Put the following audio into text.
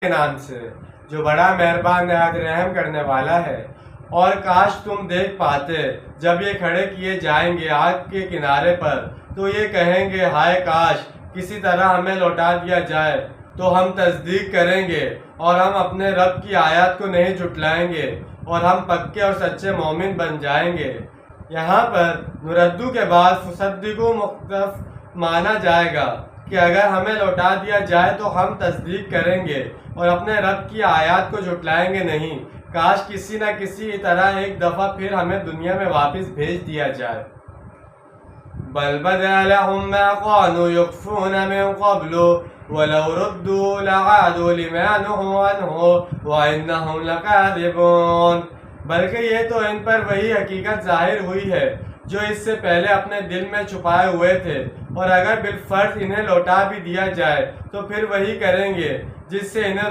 کے نام سے جو بڑا مہربان نہایت رحم کرنے والا ہے۔ اور کاش تم دیکھ پاتے جب یہ کھڑے کیے جائیں گے آگ کے کنارے پر تو یہ کہیں گے ہائے کاش کسی طرح ہمیں لوٹا دیا جائے تو ہم تصدیق کریں گے اور ہم اپنے رب کی آیات کو نہیں جھٹلائیں گے اور ہم پکے اور سچے مومن بن جائیں گے۔ یہاں پر نردو کے بعد فصدقوا مخفف مانا جائے گا کہ اگر ہمیں لوٹا دیا جائے تو ہم تصدیق کریں گے اور اپنے رب کی آیات کو جھٹلائیں گے نہیں، کاش کسی نہ کسی طرح ایک دفعہ پھر ہمیں دنیا میں واپس بھیج دیا جائے۔ بل بدا لهم ما كانوا يخفون من قبل ولو ردوا لعادوا لما نهوا عنه وإنهم لكاذبون۔ بلکہ یہ تو ان پر وہی حقیقت ظاہر ہوئی ہے جو اس سے پہلے اپنے دل میں چھپائے ہوئے تھے، اور اگر بالفرض انہیں لوٹا بھی دیا جائے تو پھر وہی کریں گے جس سے انہیں